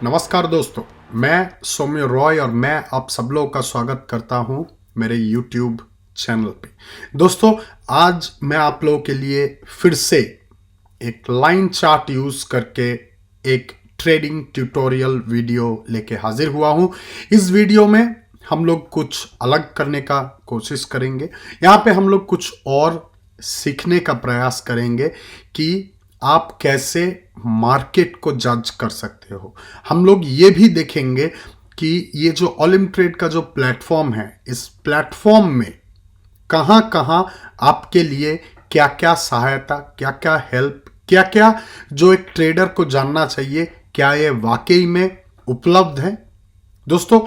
नमस्कार दोस्तों, मैं सौम्य रॉय और मैं आप सब लोगों का स्वागत करता हूं मेरे YouTube चैनल पे। दोस्तों, आज मैं आप लोगों के लिए फिर से एक लाइन चार्ट यूज करके एक ट्रेडिंग ट्यूटोरियल वीडियो लेके हाजिर हुआ हूं। इस वीडियो में हम लोग कुछ अलग करने का कोशिश करेंगे। यहाँ पे हम लोग कुछ और सीखने का प्रयास करेंगे कि आप कैसे मार्केट को जज कर सकते हो। हम लोग ये भी देखेंगे कि ये जो ओलिमट्रेड का जो प्लेटफॉर्म है, इस प्लेटफॉर्म में कहाँ कहाँ आपके लिए क्या क्या सहायता, क्या क्या हेल्प, क्या क्या जो एक ट्रेडर को जानना चाहिए, क्या ये वाकई में उपलब्ध है। दोस्तों,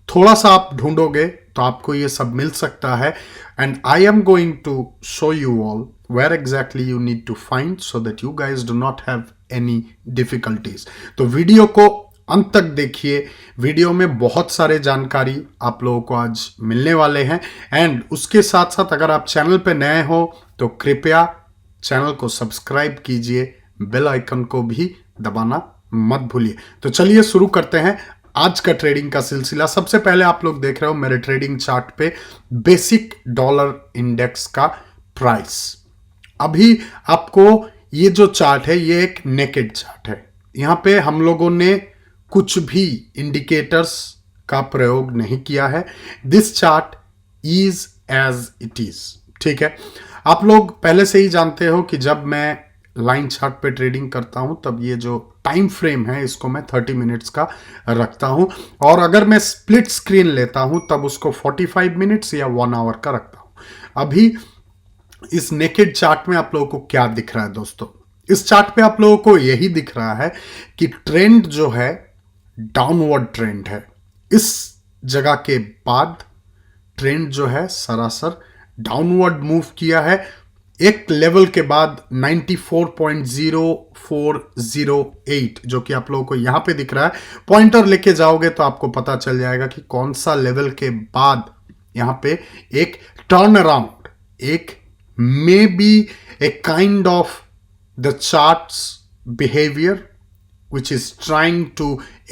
थोड़ा सा आप ढूंढोगे तो आपको ये सब मिल सकता है। And I am going to show you all where exactly you need to find so that you guys do not have any difficulties। तो वीडियो को अंत तक देखिए। वीडियो में बहुत सारे जानकारी आप लोगों को आज मिलने वाले हैं। एंड उसके साथ साथ अगर आप चैनल पे नए हो तो कृपया चैनल को सब्सक्राइब कीजिए, बेल आइकन को भी दबाना मत भूलिए। तो चलिए शुरू करते हैं आज का ट्रेडिंग का सिलसिला। सबसे पहले आप लोग देख रहे हो मेरे ट्रेडिंग चार्ट पे बेसिक डॉलर इंडेक्स का प्राइस। अभी आपको ये जो चार्ट है ये एक नेकेड चार्ट है। यहाँ पे हम लोगों ने कुछ भी इंडिकेटर्स का प्रयोग नहीं किया है। This chart is as it is. ठीक है, आप लोग पहले से ही जानते हो कि जब मैं लाइन चार्ट पे ट्रेडिंग करता हूं तब ये जो टाइम फ्रेम है इसको मैं 30 मिनट्स का रखता हूं, और अगर मैं स्प्लिट स्क्रीन लेता हूं तब उसको 45 मिनट्स या 1 आवर का रखता हूं। अभी इस नेकेड चार्ट में आप लोगों को क्या दिख रहा है दोस्तों? इस चार्ट पे आप लोगों को यही दिख रहा है कि ट्रेंड जो है डाउनवर्ड ट्रेंड है। इस जगह के बाद ट्रेंड जो है सरासर डाउनवर्ड मूव किया है। एक लेवल के बाद 94.0408 जो कि आप लोगों को यहां पे दिख रहा है। पॉइंटर लेके जाओगे तो आपको पता चल जाएगा कि कौन सा लेवल के बाद यहां पे एक टर्न अराउंड, एक maybe a kind of the chart's behavior which is trying to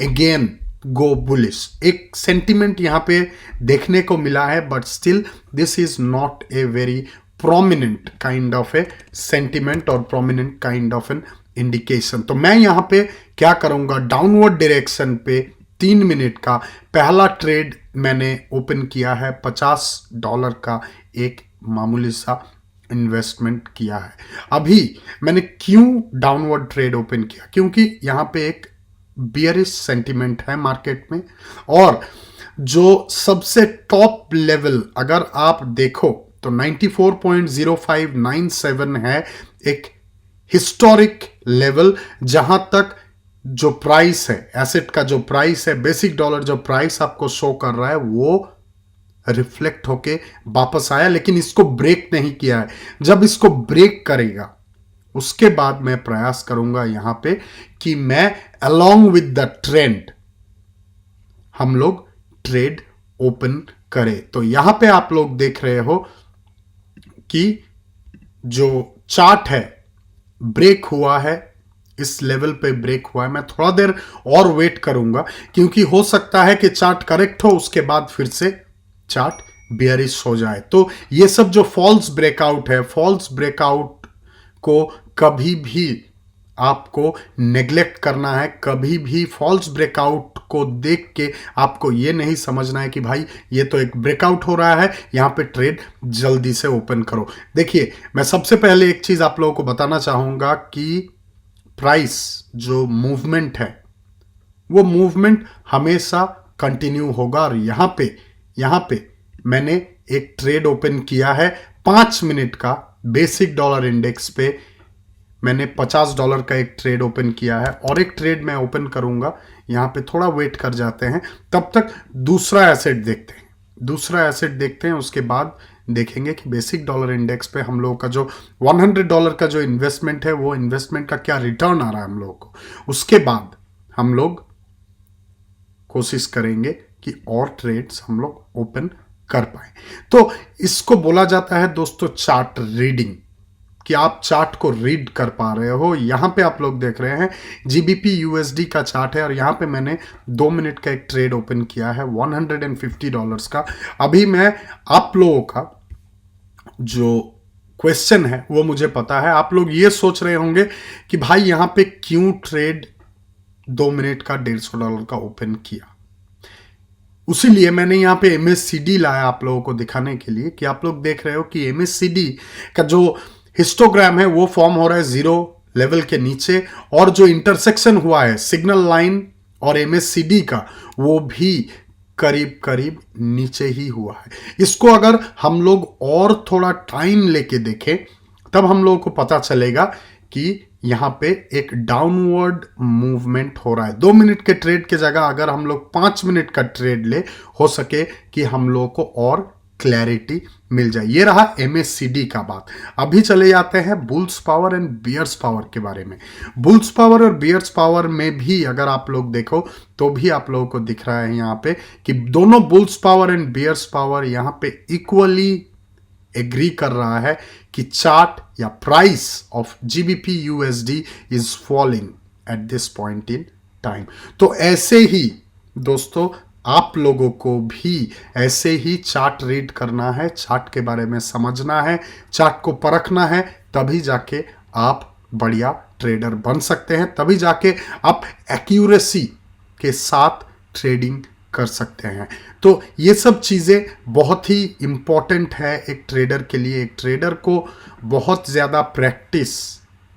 again go bullish। एक सेंटिमेंट यहां पे देखने को मिला है, but still this is not a very prominent kind of a sentiment और prominent kind of an indication. तो मैं यहां पे क्या करूंगा, डाउनवर्ड डायरेक्शन पे 3 मिनट का पहला ट्रेड मैंने ओपन किया है। $50 का एक मामूली सा इन्वेस्टमेंट किया है। अभी मैंने क्यों डाउनवर्ड ट्रेड ओपन किया? क्योंकि यहां पे एक बियरिश सेंटिमेंट है मार्केट में, और जो सबसे टॉप लेवल अगर आप देखो तो 94.0597 है, एक हिस्टोरिक लेवल जहां तक जो प्राइस है, एसेट का जो प्राइस है, बेसिक डॉलर जो प्राइस आपको शो कर रहा है वो रिफ्लेक्ट होके वापस आया, लेकिन इसको ब्रेक नहीं किया है। जब इसको ब्रेक करेगा उसके बाद मैं प्रयास करूंगा यहां पे कि मैं अलोंग विद द ट्रेंड हम लोग ट्रेड ओपन करें। तो यहां पे आप लोग देख रहे हो कि जो चार्ट है ब्रेक हुआ है, इस लेवल पे ब्रेक हुआ है। मैं थोड़ा देर और वेट करूंगा क्योंकि हो सकता है कि चार्ट करेक्ट हो, उसके बाद फिर से चार्ट बेयरिश हो जाए। तो ये सब जो फॉल्स ब्रेकआउट है, फॉल्स ब्रेकआउट को कभी भी आपको नेग्लेक्ट करना है। कभी भी फॉल्स ब्रेकआउट को देख के आपको ये नहीं समझना है कि भाई ये तो एक ब्रेकआउट हो रहा है, यहां पे ट्रेड जल्दी से ओपन करो। देखिए, मैं सबसे पहले एक चीज आप लोगों को बताना चाहूंगा कि प्राइस जो मूवमेंट है वो मूवमेंट हमेशा कंटिन्यू होगा। और यहां पे मैंने एक ट्रेड ओपन किया है 5 मिनट का बेसिक डॉलर इंडेक्स पे। मैंने $50 का एक ट्रेड ओपन किया है, और एक ट्रेड मैं ओपन करूंगा। यहां पे थोड़ा वेट कर जाते हैं, तब तक दूसरा एसेट देखते हैं। उसके बाद देखेंगे कि बेसिक डॉलर इंडेक्स पे हम लोगों का जो $100 का जो इन्वेस्टमेंट है वो इन्वेस्टमेंट का क्या रिटर्न आ रहा है हम लोगों को। उसके बाद हम लोग कोशिश करेंगे कि और ट्रेड्स हम लोग ओपन कर पाए। तो इसको बोला जाता है दोस्तों चार्ट रीडिंग, कि आप चार्ट को रीड कर पा रहे हो। यहां पे आप लोग देख रहे हैं जीबीपी यूएसडी का चार्ट है, और यहां पे मैंने 2 मिनट का एक ट्रेड ओपन किया है $150 का। अभी मैं आप लोगों का जो क्वेश्चन है वो मुझे पता है, आप लोग ये सोच रहे होंगे कि भाई यहां पे क्यों ट्रेड 2 मिनट का $150 का ओपन किया। उसी लिए मैंने यहां पे MACD लाया आप लोगों को दिखाने के लिए, कि आप लोग देख रहे हो कि MACD का जो हिस्टोग्राम है वो फॉर्म हो रहा है 0 लेवल के नीचे, और जो इंटरसेक्शन हुआ है सिग्नल लाइन और MACD का वो भी करीब करीब नीचे ही हुआ है। इसको अगर हम लोग और थोड़ा टाइम लेके देखें तब हम लोगों को पता चलेगा कि यहां पे एक डाउनवर्ड मूवमेंट हो रहा है। 2 मिनट के ट्रेड के जगह अगर हम लोग 5 मिनट का ट्रेड ले, हो सके कि हम लोग को और क्लैरिटी मिल जाए। ये रहा MACD का बात। अभी चले जाते हैं bulls power and bears power के बारे में। बुल्स पावर और बियर्स पावर में भी अगर आप लोग देखो तो भी आप लोगों को दिख रहा है यहाँ पे कि दोनों bulls power and bears power यहाँ पे इक्वली एग्री कर रहा है कि चार्ट या price of GBP USD is falling at this point in time. तो ऐसे ही दोस्तों आप लोगों को भी ऐसे ही चार्ट रीड करना है, चार्ट के बारे में समझना है, चार्ट को परखना है, तभी जाके आप बढ़िया ट्रेडर बन सकते हैं, तभी जाके आप एक्यूरेसी के साथ ट्रेडिंग कर सकते हैं। तो ये सब चीज़ें बहुत ही इम्पॉर्टेंट है एक ट्रेडर के लिए। एक ट्रेडर को बहुत ज़्यादा प्रैक्टिस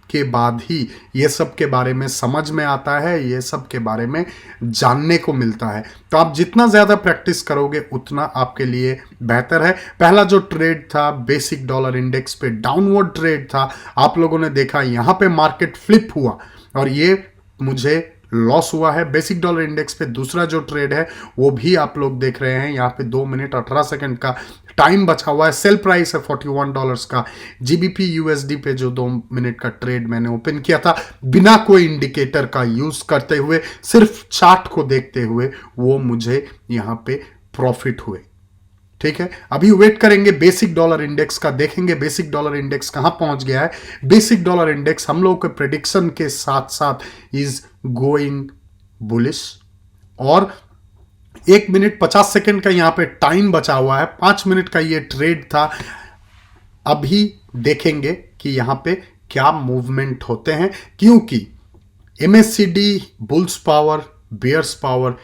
के बाद ही ये सब के बारे में समझ में आता है, ये सब के बारे में जानने को मिलता है। तो आप जितना ज़्यादा प्रैक्टिस करोगे उतना आपके लिए बेहतर है। पहला जो ट्रेड था बेसिक डॉलर इंडेक्स पे डाउनवर्ड ट्रेड था, आप लोगों ने देखा यहाँ पे मार्केट फ्लिप हुआ और ये मुझे लॉस हुआ है। बेसिक डॉलर इंडेक्स पे दूसरा जो ट्रेड है वो भी आप लोग देख रहे हैं, यहाँ पे 2 मिनट 18 सेकंड का टाइम बचा हुआ है। सेल प्राइस है $41 का। जीबीपी यूएसडी पे जो 2 मिनट का ट्रेड मैंने ओपन किया था बिना कोई इंडिकेटर का यूज करते हुए, सिर्फ चार्ट को देखते हुए, वो मुझे यहाँ पे प्रॉफिट हुए। ठीक है, अभी वेट करेंगे बेसिक डॉलर इंडेक्स का, देखेंगे बेसिक डॉलर इंडेक्स कहां पहुंच गया है। बेसिक डॉलर इंडेक्स हम लोगों के प्रेडिक्शन के साथ साथ इज गोइंग बुलिश, और 1 मिनट 50 सेकंड का यहां पे टाइम बचा हुआ है। 5 मिनट का ये ट्रेड था। अभी देखेंगे कि यहां पे क्या मूवमेंट होते हैं, क्योंकि MACD, bulls power, bears power,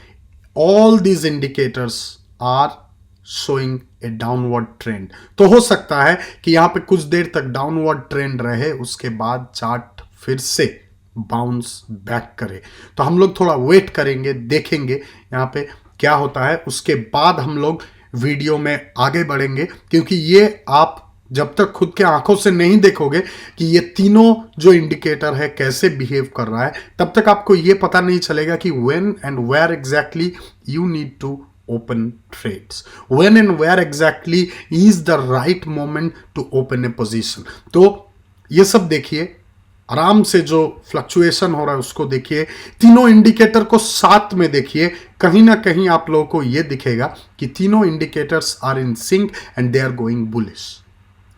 all these indicators are showing a downward trend. तो हो सकता है कि यहां पे कुछ देर तक डाउनवर्ड ट्रेंड रहे, उसके बाद चार्ट फिर से बाउंस बैक करे। तो हम लोग थोड़ा वेट करेंगे, देखेंगे यहां पे क्या होता है, उसके बाद हम लोग वीडियो में आगे बढ़ेंगे। क्योंकि ये आप जब तक खुद के आंखों से नहीं देखोगे कि ये तीनों जो इंडिकेटर है कैसे बिहेव कर रहा है, तब तक आपको ये पता नहीं चलेगा कि when and where exactly you need to open trades, when and where exactly is the right moment to open a position। तो ये सब देखिए, आराम से जो फ्लक्चुएशन हो रहा है उसको देखिए, तीनों इंडिकेटर को साथ में देखिए, कहीं ना कहीं आप लोगों को ये दिखेगा कि तीनों indicators are in sync and they are going bullish.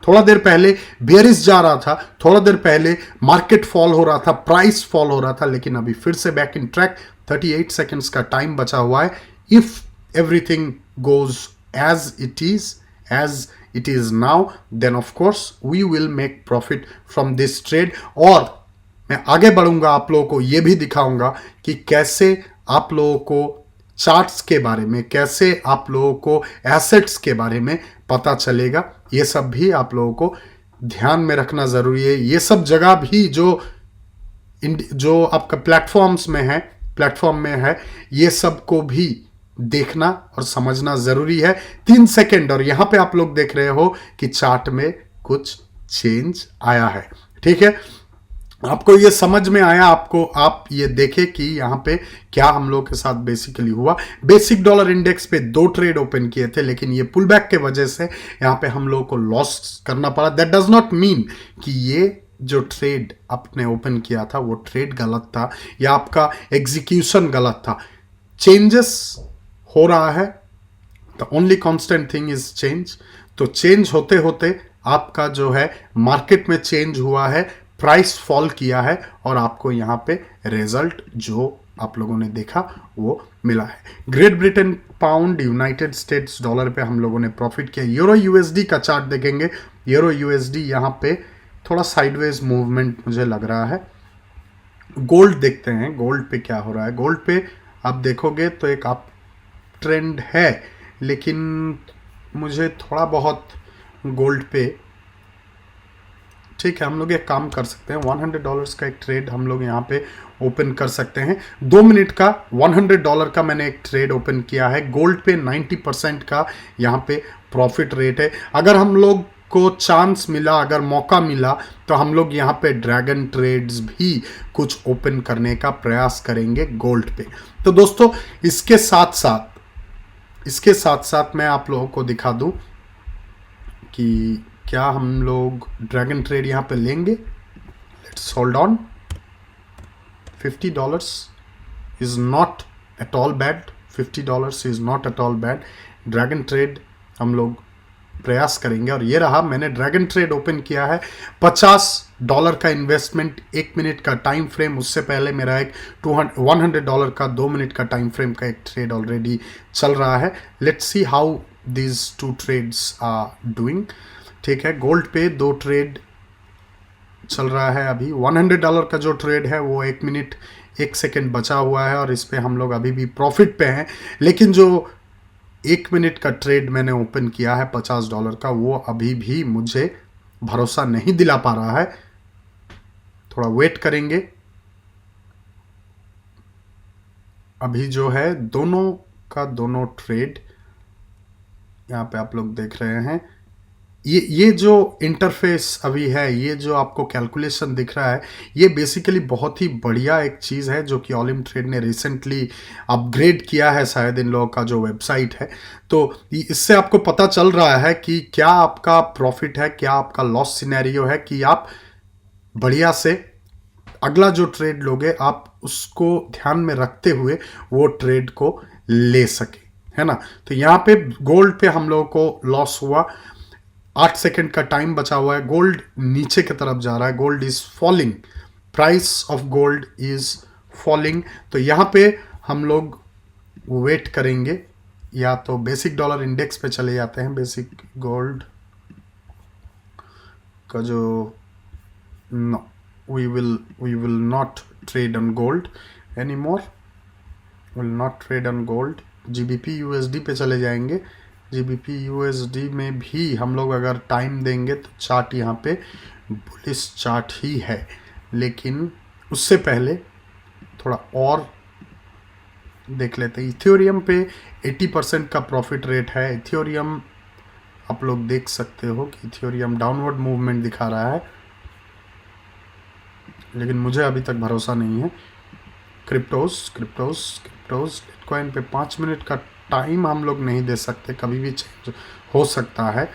थोड़ा देर पहले बेयरिश जा रहा था, थोड़ा देर पहले मार्केट फॉल हो रहा था, प्राइस फॉल हो रहा था, लेकिन अभी फिर से बैक इन ट्रैक। 38 सेकेंड्स का टाइम बचा हुआ है। If everything goes as it is now, then of course we will make profit from this trade। और मैं आगे बढ़ूंगा, आप लोगों को यह भी दिखाऊंगा कि कैसे आप लोगों को चार्ट्स के बारे में, कैसे आप लोगों को एसेट्स के बारे में पता चलेगा। ये सब भी आप लोगों को ध्यान में रखना जरूरी है। ये सब जगह भी जो आपका प्लेटफॉर्म में है, ये सब को भी देखना और समझना जरूरी है। 3 सेकंड, और यहां पे आप लोग देख रहे हो कि चार्ट में कुछ चेंज आया है। ठीक है, आपको ये समझ में आया, आप ये देखे कि यहां पे क्या हम लोग के साथ बेसिकली हुआ। बेसिक डॉलर इंडेक्स पे 2 ट्रेड ओपन किए थे, लेकिन ये पुल बैक के वजह से यहां पे हम लोग को लॉस करना पड़ा। दैट डज नॉट मीन कि ये जो ट्रेड आपने ओपन किया था वो ट्रेड गलत था या आपका एग्जीक्यूशन गलत था। चेंजेस हो रहा है, the only constant thing is change. तो चेंज होते होते आपका जो है मार्केट में चेंज हुआ है, प्राइस फॉल किया है और आपको यहां पे रिजल्ट जो आप लोगों ने देखा वो मिला है। Great Britain pound, United states dollar पे हम लोगों ने प्रॉफिट किया। यूरो यूएसडी का चार्ट देखेंगे, यूरो यूएसडी यहां पे थोड़ा साइडवेज मूवमेंट मुझे लग रहा है। गोल्ड देखते हैं, गोल्ड पे क्या हो रहा है। गोल्ड पे आप देखोगे तो एक अप ट्रेंड है, लेकिन मुझे थोड़ा बहुत गोल्ड पे, ठीक है हम लोग एक काम कर सकते हैं, $100 का एक ट्रेड हम लोग यहाँ पे ओपन कर सकते हैं। 2 मिनट का $100 का मैंने एक ट्रेड ओपन किया है। गोल्ड पे 90% का यहाँ पे प्रॉफिट रेट है। अगर हम लोग को चांस मिला, अगर मौका मिला, तो हम लोग यहाँ पे ड्रैगन ट्रेड्स भी कुछ ओपन करने का प्रयास करेंगे गोल्ड पे। तो दोस्तों इसके साथ साथ मैं आप लोगों को दिखा दूं कि क्या हम लोग ड्रैगन ट्रेड यहाँ पे लेंगे। Let's hold on. $50 is not at all bad, $50 is not at all bad. Dragon trade हम लोग प्रयास करेंगे। और ये रहा, मैंने ड्रैगन ट्रेड ओपन किया है। $50 का इन्वेस्टमेंट, 1 मिनट का टाइम फ्रेम। उससे पहले मेरा एक $100 का 2 मिनट का टाइम फ्रेम का एक ट्रेड ऑलरेडी चल रहा है। Let's see how these 2 trades are doing. ठीक है, गोल्ड पे 2 ट्रेड चल रहा है अभी। $100 का जो ट्रेड है वो 1 मिनट 1 सेकेंड बचा हुआ है और इस पे हम लोग अभी भी प्रॉफिट पे हैं। लेकिन जो 1 मिनट का ट्रेड मैंने ओपन किया है $50 का, वो अभी भी मुझे भरोसा नहीं दिला पा रहा है। थोड़ा वेट करेंगे। अभी जो है दोनों का दोनों ट्रेड यहाँ पे आप लोग देख रहे हैं। ये जो इंटरफेस अभी है, ये जो आपको कैलकुलेशन दिख रहा है, ये बेसिकली बहुत ही बढ़िया एक चीज़ है जो कि ऑलिम ट्रेड ने रिसेंटली अपग्रेड किया है शायद इन लोगों का जो वेबसाइट है। तो इससे आपको पता चल रहा है कि क्या आपका प्रॉफिट है, क्या आपका लॉस सिनेरियो है, कि आप बढ़िया से अगला जो ट्रेड लोगे आप उसको ध्यान में रखते हुए वो ट्रेड को ले सके, है ना। तो यहाँ पे गोल्ड पे हम लोगों को लॉस हुआ। 8 सेकंड का टाइम बचा हुआ है। गोल्ड नीचे की तरफ जा रहा है, gold is falling, price of gold is falling. तो यहाँ पे हम लोग वेट करेंगे, या तो बेसिक डॉलर इंडेक्स पे चले जाते हैं। बेसिक गोल्ड का जो, no, we will not trade on gold any more, will not trade on gold. GBP USD पे चले जाएंगे। जीबीपी यूएसडी में भी हम लोग अगर टाइम देंगे तो चार्ट यहाँ पे बुलिश चार्ट ही है, लेकिन उससे पहले थोड़ा और देख लेते हैं। इथेरियम पे 80% का प्रॉफिट रेट है। इथेरियम आप लोग देख सकते हो कि इथेरियम डाउनवर्ड मूवमेंट दिखा रहा है, लेकिन मुझे अभी तक भरोसा नहीं है। क्रिप्टोस बिटकॉइन पे 5 मिनट का टाइम हम लोग नहीं दे सकते, कभी भी चेंज हो सकता है।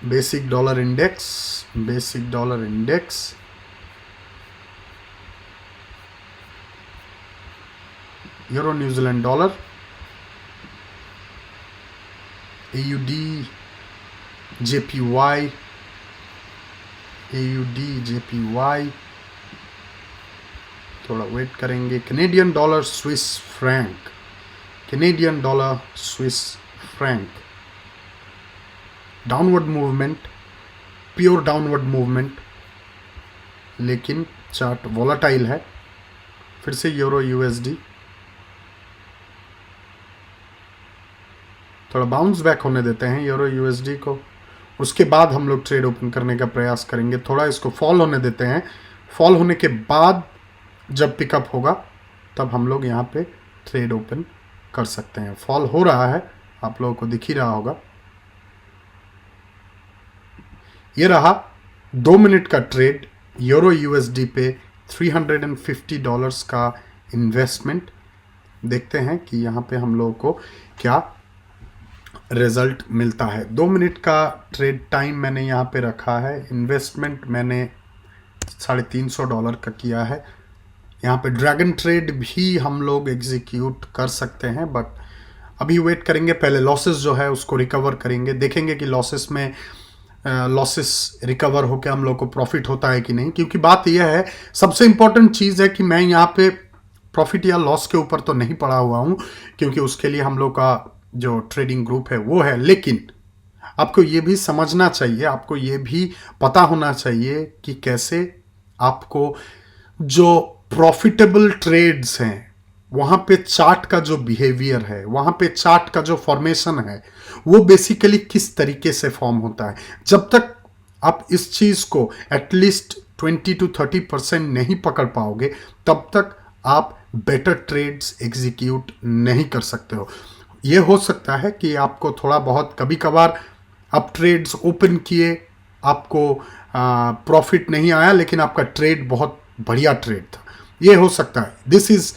Basic dollar index euro New Zealand dollar, AUD JPY, थोड़ा वेट करेंगे। Canadian dollar Swiss franc, downward movement, pure downward movement, लेकिन चार्ट वोलाटाइल है। फिर से यूरो यूएसडी थोड़ा बाउंस बैक होने देते हैं यूरो यूएसडी को, उसके बाद हम लोग ट्रेड ओपन करने का प्रयास करेंगे। थोड़ा इसको फॉल होने देते हैं। फॉल होने के बाद जब पिकअप होगा तब हम लोग यहाँ पे ट्रेड ओपन कर सकते हैं। फॉल हो रहा है, आप लोगों को दिख ही रहा होगा। ये रहा 2 मिनट का ट्रेड यूरो यूएसडी पे $350 का इन्वेस्टमेंट। देखते हैं कि यहाँ पे हम लोगों को क्या रिजल्ट मिलता है। 2 मिनट का ट्रेड टाइम मैंने यहाँ पे रखा है। इन्वेस्टमेंट मैंने $350 का किया है। यहाँ पे ड्रैगन ट्रेड भी हम लोग एग्जीक्यूट कर सकते हैं, बट अभी वेट करेंगे, पहले लॉसेस जो है उसको रिकवर करेंगे, देखेंगे कि लॉसेस में लॉसेस रिकवर होकर हम लोग को प्रॉफिट होता है कि नहीं। क्योंकि बात यह है, सबसे इंपॉर्टेंट चीज़ है कि मैं यहाँ पे प्रॉफिट या लॉस के ऊपर तो नहीं पड़ा हुआ हूँ, क्योंकि उसके लिए हम लोग का जो ट्रेडिंग ग्रुप है वो है। लेकिन आपको ये भी समझना चाहिए, आपको ये भी पता होना चाहिए कि कैसे आपको जो प्रॉफिटेबल ट्रेड्स हैं वहाँ पे चार्ट का जो बिहेवियर है, वहाँ पे चार्ट का जो फॉर्मेशन है, वो बेसिकली किस तरीके से फॉर्म होता है। जब तक आप इस चीज़ को एटलीस्ट 20 to 30% नहीं पकड़ पाओगे, तब तक आप बेटर ट्रेड्स एग्जीक्यूट नहीं कर सकते हो। ये हो सकता है कि आपको थोड़ा बहुत कभी कभार आप ट्रेड्स ओपन किए, आपको प्रॉफिट नहीं आया, लेकिन आपका ट्रेड बहुत बढ़िया ट्रेड था, ये हो सकता है, दिस इज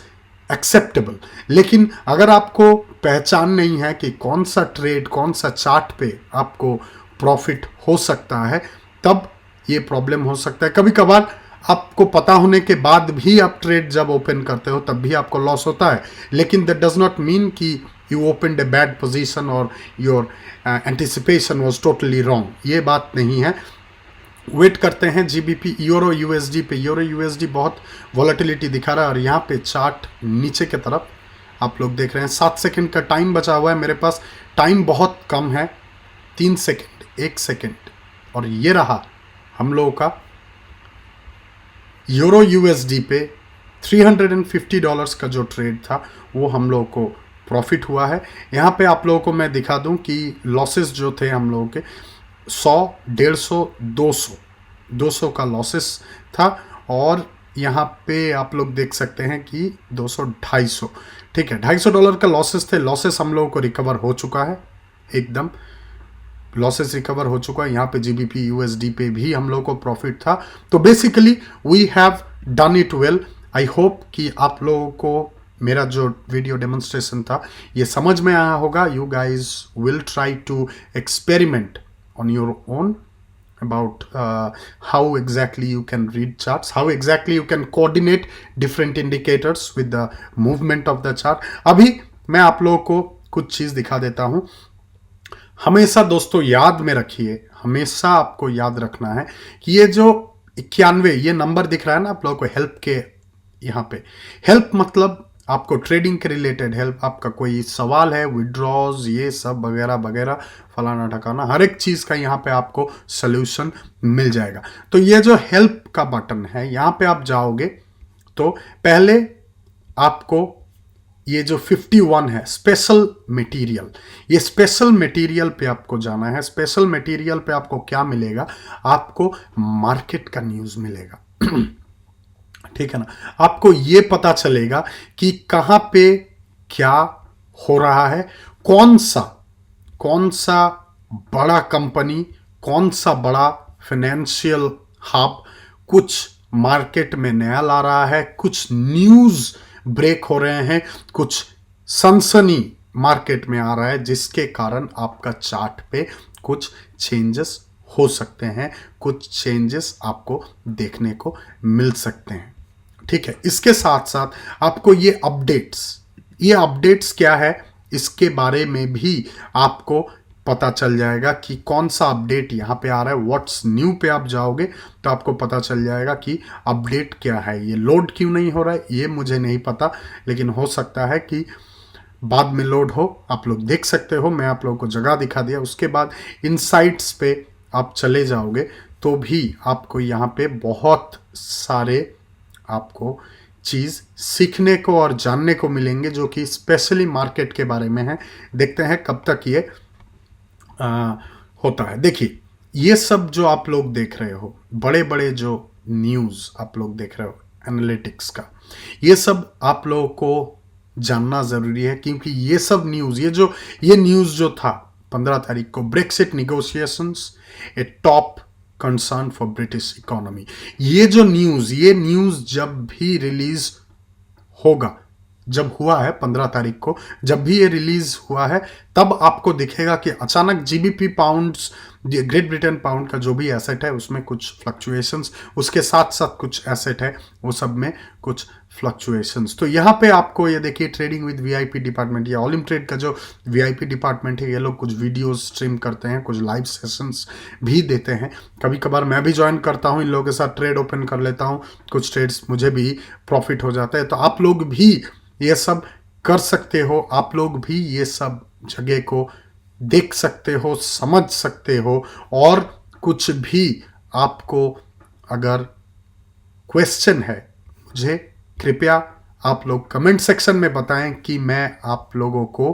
एक्सेप्टेबल। लेकिन अगर आपको पहचान नहीं है कि कौन सा ट्रेड, कौन सा चार्ट पे आपको प्रॉफिट हो सकता है, तब ये प्रॉब्लम हो सकता है। कभी कभार आपको पता होने के बाद भी आप ट्रेड जब ओपन करते हो तब भी आपको लॉस होता है, लेकिन दैट डज नॉट मीन कि you opened a bad position और your anticipation was totally wrong. ये बात नहीं है। वेट करते हैं जीबीपी यूरो यूएसडी पे। यूरो यूएसडी बहुत वॉलेटिलिटी दिखा रहा है और यहाँ पे चार्ट नीचे की तरफ आप लोग देख रहे हैं। 7 सेकंड का टाइम बचा हुआ है मेरे पास, टाइम बहुत कम है, 3 सेकंड, 1 सेकंड, और ये रहा हम लोगों का यूरो यूएसडी पे $350 का जो ट्रेड था वो हम लोगों को प्रॉफिट हुआ है। यहाँ पे आप लोगों को मैं दिखा दूं कि लॉसेस जो थे हम लोगों के 100, 150, 200 का लॉसेस था, और यहाँ पे आप लोग देख सकते हैं कि 200, 250, ठीक है, $250 का लॉसेस थे। लॉसेस हम लोगों को रिकवर हो चुका है, एकदम लॉसेस रिकवर हो चुका है। यहाँ पे जीबीपी यूएसडी पे भी हम लोग को प्रॉफिट था। तो basically we have done it well. I hope कि आप लोगों को मेरा जो वीडियो डेमोन्स्ट्रेशन था ये समझ में आया होगा। You guys will try to experiment on your own about how exactly you can read charts, how exactly you can coordinate different indicators with the movement of the chart. अभी मैं आप लोगों को कुछ चीज़ दिखा देता हूँ। हमेशा दोस्तों याद में रखिए, हमेशा आपको याद रखना है कि ये जो 91 ये नंबर दिख रहा है ना आप लोगों को हेल्प के, यहाँ पे हेल्प मतलब आपको ट्रेडिंग के रिलेटेड हेल्प, आपका कोई सवाल है, विड्रॉज, ये सब वगैरह वगैरह, फलाना ठकाना, हर एक चीज़ का यहाँ पे आपको सोल्यूशन मिल जाएगा। तो ये जो हेल्प का बटन है यहाँ पे आप जाओगे तो पहले आपको ये जो 51 है स्पेशल मटेरियल, ये स्पेशल मटेरियल पे आपको जाना है। स्पेशल मटेरियल पे आपको क्या मिलेगा, आपको मार्केट का न्यूज़ मिलेगा ठीक है ना, आपको ये पता चलेगा कि कहाँ पे क्या हो रहा है, कौन सा बड़ा कंपनी, कौन सा बड़ा फाइनेंशियल हब कुछ मार्केट में नया ला रहा है, कुछ न्यूज़ ब्रेक हो रहे हैं, कुछ सनसनी मार्केट में आ रहा है, जिसके कारण आपका चार्ट पे कुछ चेंजेस हो सकते हैं, कुछ चेंजेस आपको देखने को मिल सकते हैं। ठीक है, इसके साथ साथ आपको ये अपडेट्स क्या है इसके बारे में भी आपको पता चल जाएगा कि कौन सा अपडेट यहाँ पे आ रहा है। व्हाट्स न्यू पे आप जाओगे तो आपको पता चल जाएगा कि अपडेट क्या है। ये लोड क्यों नहीं हो रहा है ये मुझे नहीं पता, लेकिन हो सकता है कि बाद में लोड हो। आप लोग देख सकते हो, मैं आप लोगों को जगह दिखा दिया। उसके बाद इनसाइट्स पे आप चले जाओगे तो भी आपको यहाँ पे बहुत सारे आपको चीज़ सीखने को और जानने को मिलेंगे जो कि स्पेशली मार्केट के बारे में है। देखते हैं कब तक ये होता है। देखिए ये सब जो आप लोग देख रहे हो, बड़े बड़े जो न्यूज़ आप लोग देख रहे हो एनालिटिक्स का, ये सब आप लोगों को जानना ज़रूरी है, क्योंकि ये सब न्यूज़, ये न्यूज़ जो था 15 तारीख को, Brexit negotiations A top concern for British economy, ये न्यूज़ जब भी रिलीज होगा, जब हुआ है 15 तारीख को, जब भी ये रिलीज हुआ है, तब आपको दिखेगा कि अचानक GBP pounds, great Britain pound का जो भी एसेट है उसमें कुछ फ्लक्चुएशंस, उसके साथ साथ कुछ एसेट है वो सब में कुछ फ्लक्चुएशंस। तो यहाँ पे आपको ये देखिए ट्रेडिंग विद वीआईपी डिपार्टमेंट, या ऑलिम ट्रेड का जो वीआईपी डिपार्टमेंट है, ये लोग कुछ वीडियोस स्ट्रीम करते हैं, कुछ लाइव सेशंस भी देते हैं। कभी कभार मैं भी ज्वाइन करता हूँ, इन लोगों के साथ ट्रेड ओपन कर लेता हूँ, कुछ ट्रेड्स मुझे भी प्रॉफिट हो जाता है। तो आप लोग भी ये सब कर सकते हो, आप लोग भी ये सब जगह को देख सकते हो, समझ सकते हो। और कुछ भी आपको अगर क्वेश्चन है, मुझे कृपया आप लोग कमेंट सेक्शन में बताएं कि मैं आप लोगों को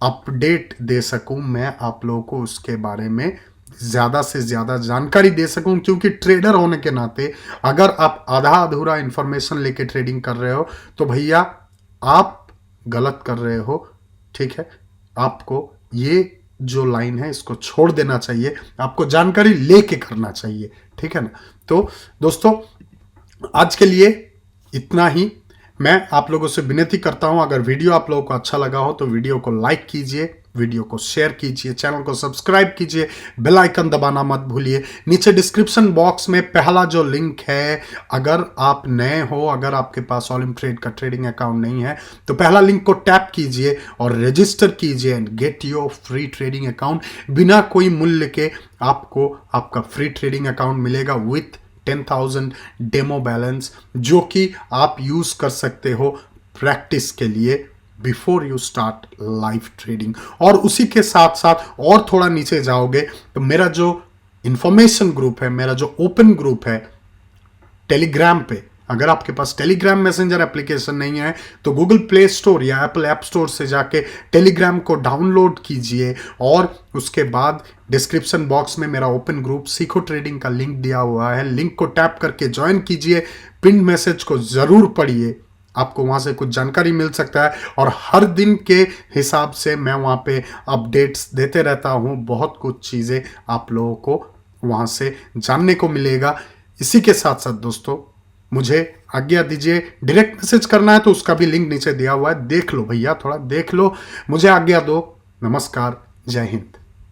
अपडेट दे सकूं, मैं आप लोगों को उसके बारे में ज़्यादा से ज़्यादा जानकारी दे सकूं। क्योंकि ट्रेडर होने के नाते अगर आप आधा अधूरा इंफॉर्मेशन लेके ट्रेडिंग कर रहे हो तो भैया आप गलत कर रहे हो, ठीक है। आपको ये जो लाइन है इसको छोड़ देना चाहिए, आपको जानकारी लेके करना चाहिए, ठीक है ना। तो दोस्तों आज के लिए इतना ही। मैं आप लोगों से विनती करता हूं, अगर वीडियो आप लोगों को अच्छा लगा हो तो वीडियो को लाइक कीजिए, वीडियो को शेयर कीजिए, चैनल को सब्सक्राइब कीजिए, बेल आइकन दबाना मत भूलिए। नीचे डिस्क्रिप्शन बॉक्स में पहला जो लिंक है, अगर आप नए हो, अगर आपके पास ऑलिम ट्रेड का ट्रेडिंग अकाउंट नहीं है तो पहला लिंक को टैप कीजिए और रजिस्टर कीजिए and get your free trading account. बिना कोई मूल्य के आपको आपका फ्री ट्रेडिंग अकाउंट मिलेगा विथ 10,000 डेमो बैलेंस, जो कि आप यूज कर सकते हो प्रैक्टिस के लिए before you start live trading. और उसी के साथ साथ और थोड़ा नीचे जाओगे तो मेरा जो इंफॉर्मेशन ग्रुप है, मेरा जो ओपन ग्रुप है टेलीग्राम पे, अगर आपके पास टेलीग्राम मैसेंजर एप्लीकेशन नहीं है तो गूगल प्ले स्टोर या एप्पल ऐप स्टोर से जाके टेलीग्राम को डाउनलोड कीजिए। और उसके बाद डिस्क्रिप्शन बॉक्स में मेरा ओपन ग्रुप सीखो ट्रेडिंग का लिंक दिया हुआ है, लिंक को टैप करके ज्वाइन कीजिए। पिन मैसेज को जरूर पढ़िए, आपको वहां से कुछ जानकारी मिल सकता है। और हर दिन के हिसाब से मैं वहां पे अपडेट्स देते रहता हूं, बहुत कुछ चीज़ें आप लोगों को वहां से जानने को मिलेगा। इसी के साथ साथ दोस्तों मुझे आज्ञा दीजिए, डायरेक्ट मैसेज करना है तो उसका भी लिंक नीचे दिया हुआ है, देख लो भैया, थोड़ा देख लो, मुझे आज्ञा दो। नमस्कार, जय हिंद।